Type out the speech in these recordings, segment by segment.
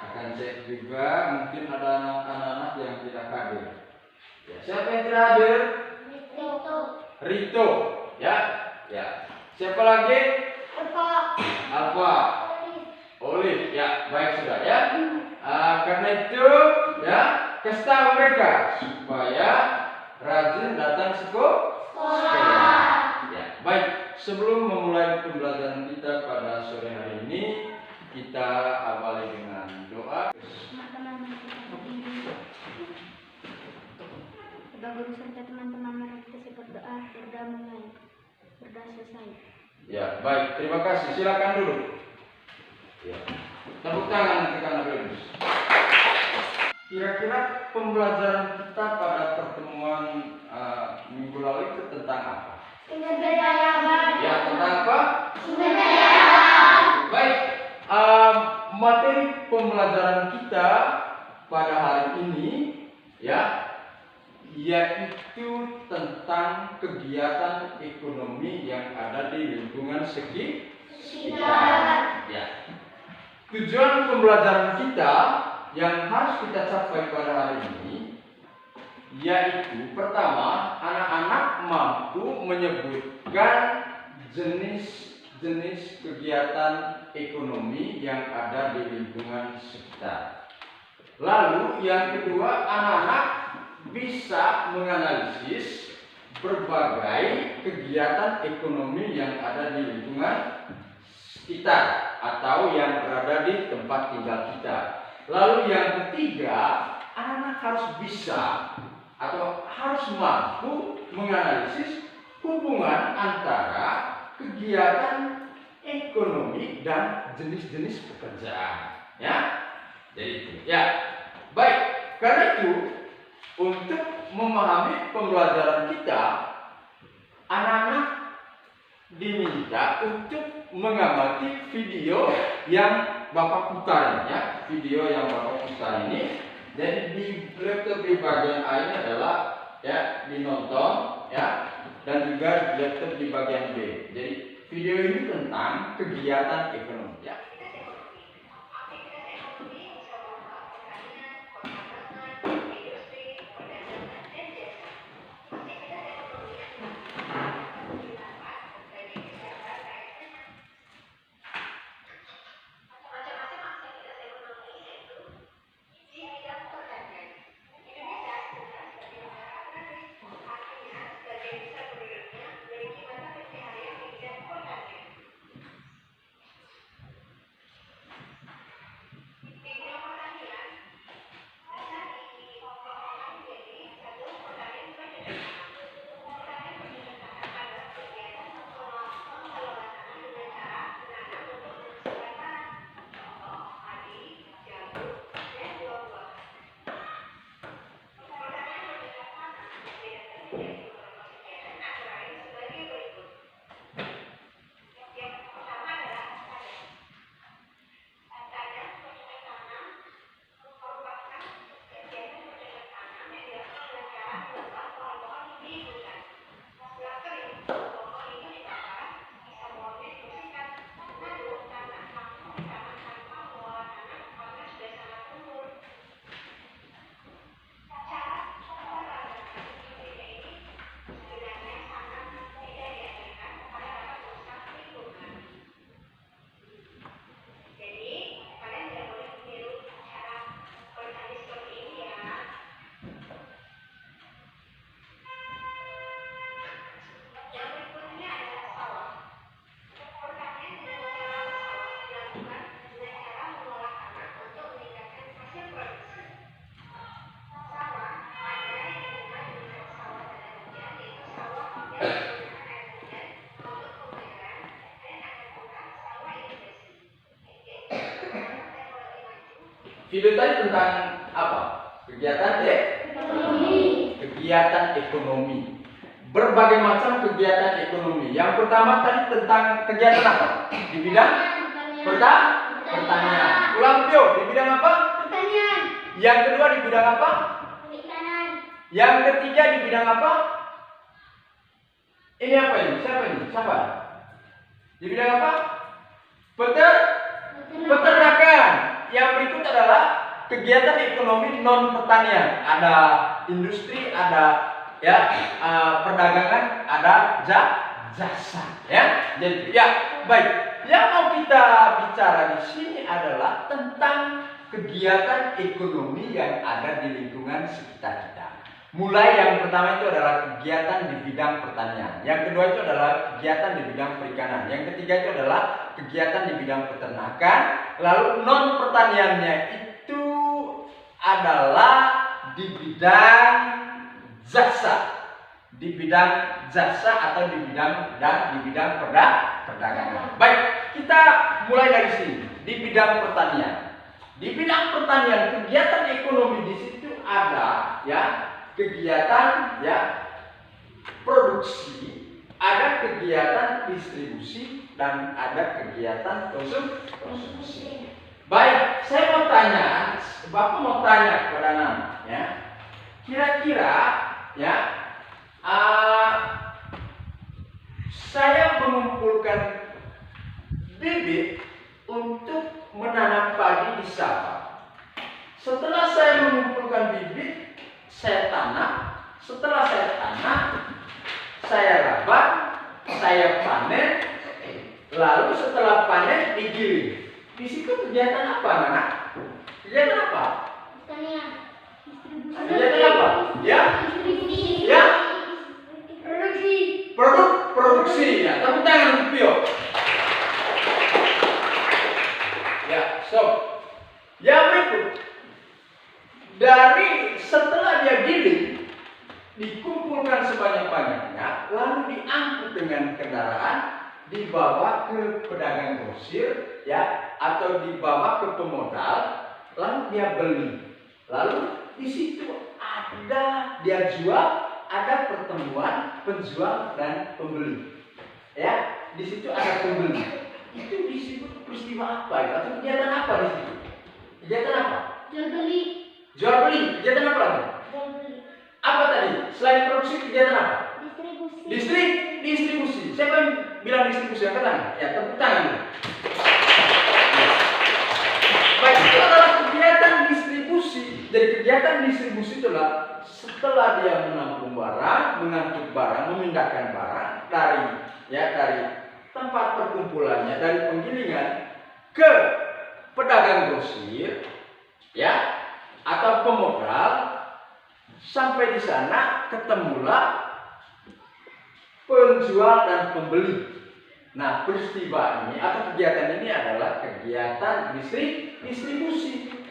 Akan cek juga, mungkin ada anak-anak yang tidak hadir. Ya, siapa yang tidak hadir? Rito. Ya. Siapa lagi? Alfa. Olive. Ya, baik sudah ya. Karena itu ya, kasih tahu mereka supaya rajin datang sekolah. Ya, baik. Sebelum memulai pembelajaran kita pada sore hari ini, kita awali dengan doa. Kepada guru serta teman-teman, mari kita berdoa mulai. Berdoa selesai. Ya, baik. Terima kasih. Silakan dulu. Ya. Tepuk tangan untuk anak Bebus. Kira-kira pembelajaran kita pada pertemuan minggu lalu itu tentang apa? Sumber daya alam. Ya, tentang apa? Sumber daya alam. Baik. Materi pembelajaran kita pada hari ini ya, yaitu tentang kegiatan ekonomi yang ada di lingkungan sekitar. Ya. Tujuan pembelajaran kita yang harus kita capai pada hari ini yaitu pertama, anak-anak mampu menyebutkan jenis-jenis kegiatan ekonomi yang ada di lingkungan sekitar. Lalu yang kedua, anak-anak bisa menganalisis berbagai kegiatan ekonomi yang ada di lingkungan sekitar atau yang berada di tempat tinggal kita. Lalu yang ketiga, anak-anak harus bisa atau harus mampu menganalisis hubungan antara kegiatan ekonomi dan jenis-jenis pekerjaan. Ya, jadi itu. Ya, baik. Karena itu, untuk memahami pembelajaran kita, anak-anak diminta untuk mengamati video yang Bapak putar ya, video yang Bapak putar ini. Jadi di laptop di bagian A ini adalah ya dinonton ya, dan juga di laptop di bagian B. Jadi video ini tentang kegiatan ekonomi ya. Video tadi tentang apa? Kegiatan ekonomi. Kegiatan ekonomi. Berbagai macam kegiatan ekonomi. Yang pertama tadi tentang kegiatan apa? Di bidang pertanian. Ulang Pio, di bidang apa? Pertanian. Yang kedua di bidang apa? Perikanan. Yang ketiga di bidang apa? Ini apa ini? Siapa ini? Siapa? Di bidang apa? Peternakan. Yang berikut adalah kegiatan ekonomi non pertanian. Ada industri, ada ya perdagangan, ada jasa. Ya, jadi ya baik. Yang mau kita bicara di sini adalah tentang kegiatan ekonomi yang ada di lingkungan sekitar kita. Mulai yang pertama itu adalah kegiatan di bidang pertanian. Yang kedua itu adalah kegiatan di bidang perikanan. Yang ketiga itu adalah kegiatan di bidang peternakan. Lalu non pertaniannya itu adalah di bidang jasa. Di bidang jasa atau di bidang perdagangan. Baik, kita mulai dari sini. Di bidang pertanian. Di bidang pertanian kegiatan ekonomi di situ ada ya kegiatan ya produksi, ada kegiatan distribusi dan ada kegiatan konsumsi. Baik, saya mau tanya, Bapak mau tanya kepada Nana ya. Kira-kira ya saya mengumpulkan bibit untuk menanam padi di sawah. Setelah saya mengumpulkan bibit, saya tanam. Setelah saya tanam, saya rawat, saya panen. Lalu setelah panen digiling. Di situ kegiatan apa, Nana? Kegiatan apa? Pertanian. Kegiatan apa? Ya? Ya? Produksi ya. Tepuk tangan untuk Pio. Ya, so. Yang berikut. Dari setelah dia giling, dikumpulkan sebanyak-banyaknya, lalu diangkut dengan kendaraan, dibawa ke pedagang grosir, ya, atau dibawa ke pemodal, lalu dia beli. Lalu di situ ada dia jual, ada pertemuan penjual dan pembeli. Ya, di situ ada pembeli. Itu disebut peristiwa apa? Atau kegiatan apa di situ? Kegiatan apa? Jual beli. Jual beli. Kegiatan apa lagi? Jual beli. Apa tadi? Selain produksi kegiatan apa? Distribusi. Distribusi. Siapa yang bilang distribusi? Angkat tangan. Ya, tepuk tangan. Baik, itu adalah kegiatan distribusi. Jadi kegiatan distribusi itulah setelah dia menampung barang, mengangkut barang, memindahkan barang dari tempat perkumpulannya, dari penggilingan ke pedagang grosir, ya, atau pemodal, sampai di sana ketemulah penjual dan pembeli. Nah, peristiwa ini atau kegiatan ini adalah kegiatan distribusi.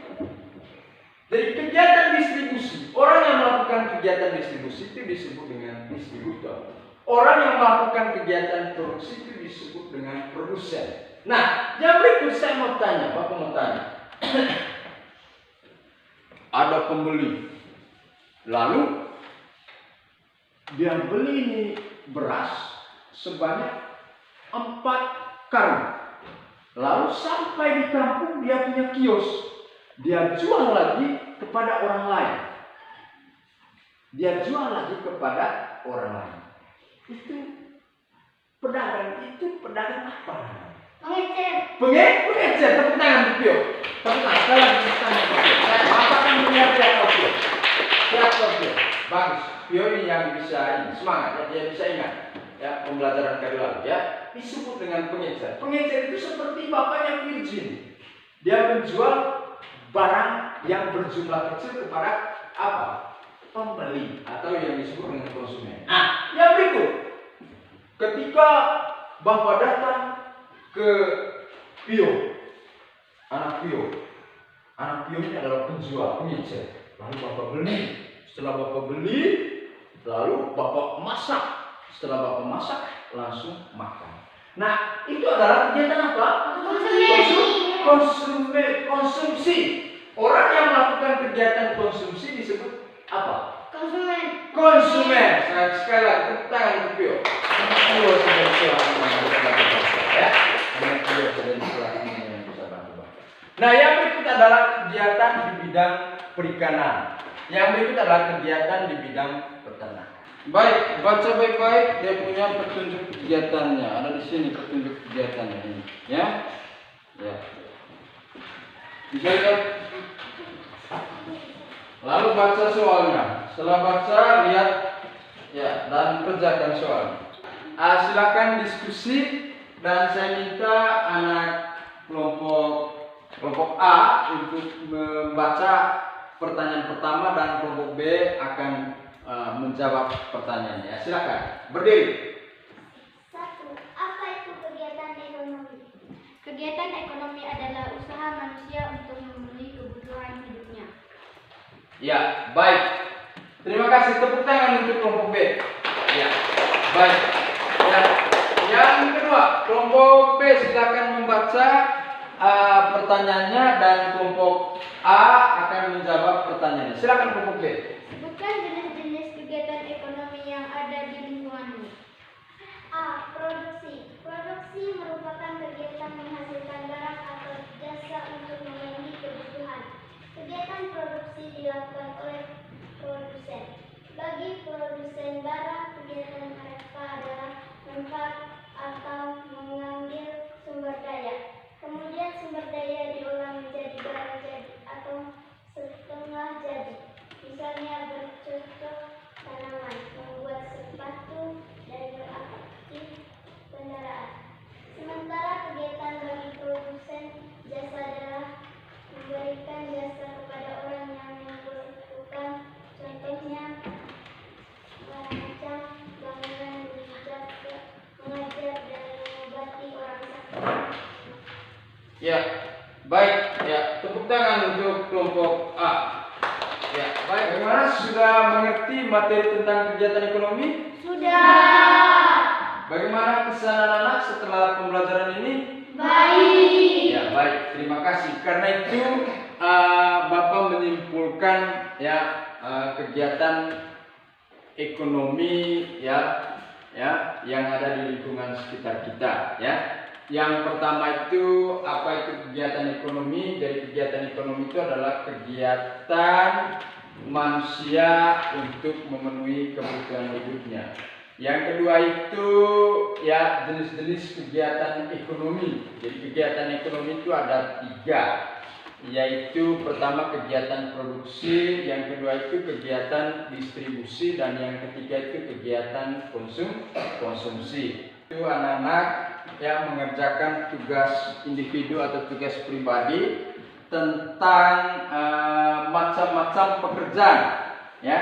Jadi kegiatan distribusi, orang yang melakukan kegiatan distribusi itu disebut dengan distributor. Orang yang melakukan kegiatan produksi itu disebut dengan produsen. Nah, yang berikut saya mau tanya, Bapak mau tanya. Ada pembeli, lalu dia beli ini beras sebanyak 4 karung. Lalu sampai di kampung dia punya kios. Dia jual lagi kepada orang lain. Dia jual lagi kepada orang lain. Itu pedagang apa? Pengecer. Tepuk tangan Pio. Tepuk tangan. Tepuk tangan Pio. Apa akan melihat siapa Pio? Siapa Pio? Bagus. Pio ini yang bisa ini semangat ya, dia bisa ingat ya pembelajaran kali lalu ya. Disebut dengan pengecer. Pengecer itu seperti bapaknya Virgin. Dia menjual barang yang berjumlah kecil kepada apa? Pembeli atau yang disebut dengan konsumen. Nah, yang berikut, ketika Bapak datang ke Pio, anak Pio ini adalah penjual, pengecer. Lalu Bapak beli, setelah Bapak beli, lalu Bapak masak. Setelah Bapak masak, langsung makan. Nah, itu adalah kegiatan apa? Konsumsi. Orang yang melakukan kegiatan konsumsi disebut apa? Konsumen. Nah, sekali lagi tepuk tangan untuk Pio. Pio sudah yang bisa bantu. Nah, yang berikut adalah kegiatan di bidang perikanan. Yang berikut adalah kegiatan di bidang peternakan. Baik, baca baik-baik dia punya petunjuk kegiatannya. Ada di sini petunjuk kegiatannya ini, ya. Ya. Bisa lihat Lalu baca soalnya. Setelah baca, lihat ya dan kerjakan soal. Silakan diskusi dan saya minta anak kelompok A untuk membaca pertanyaan pertama dan kelompok B akan menjawab pertanyaannya. Silakan berdiri. 1. Apa itu kegiatan ekonomi? Kegiatan ekonomi adalah usaha manusia untuk memenuhi kebutuhan hidupnya. Ya, baik. Terima kasih. Tepuk tangan untuk kelompok B. Ya, baik. Ya. Yang kedua, kelompok B silakan membaca pertanyaannya dan kelompok A akan menjawab pertanyaannya. Silakan kelompok B. Sebutkan jenis-jenis kegiatan ekonomi yang ada di lingkunganmu. A. Produksi. Produksi merupakan kegiatan menghasilkan barang atau jasa untuk memenuhi kebutuhan. Kegiatan produksi dilakukan oleh produsen. Bagi produsen barang, kegiatan mereka adalah membuat atau mengambil sumber daya. Kemudian sumber daya diolah menjadi barang jadi atau setengah jadi. Misalnya bercocok tanaman, membuat sepatu, dan beraktif kendaraan. Sementara kegiatan bagi produsen jasa adalah memberikan jasa kepada orang yang membutuhkan, contohnya merancang bangunan, mengajar dan mengobati orang sakit. Ya, baik. Ya, tepuk tangan untuk kelompok A. Ya, baik. Bagaimana, sudah mengerti materi tentang kegiatan ekonomi? Sudah. Bagaimana kesan anak-anak setelah pembelajaran ini? Baik. Ya, baik. Terima kasih. Karena itu Bapak menyimpulkan ya kegiatan ekonomi ya yang ada di lingkungan sekitar kita ya. Yang pertama itu apa itu kegiatan ekonomi? Jadi kegiatan ekonomi itu adalah kegiatan manusia untuk memenuhi kebutuhan hidupnya. Yang kedua itu ya jenis-jenis kegiatan ekonomi. Jadi kegiatan ekonomi itu ada 3, yaitu pertama kegiatan produksi, yang kedua itu kegiatan distribusi, dan yang ketiga itu kegiatan konsumsi. Itu anak-anak yang mengerjakan tugas individu atau tugas pribadi tentang macam-macam pekerjaan ya,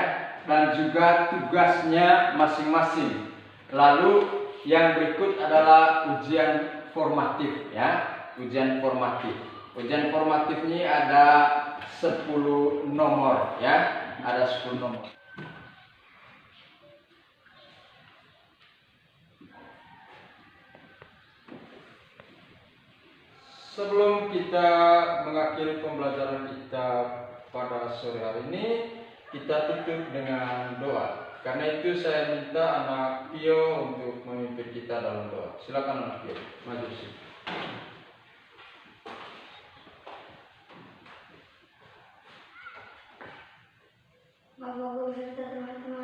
dan juga tugasnya masing-masing. Lalu yang berikut adalah ujian formatif ya, ujian formatif. Ujian formatif ini ada 10 nomor ya, ada 10 nomor. Sebelum kita mengakhiri pembelajaran kita pada sore hari ini, kita tutup dengan doa. Karena itu saya minta anak Pio untuk memimpin kita dalam doa. Silakan anak Pio, maju sini. Bapak Guru serta teman-teman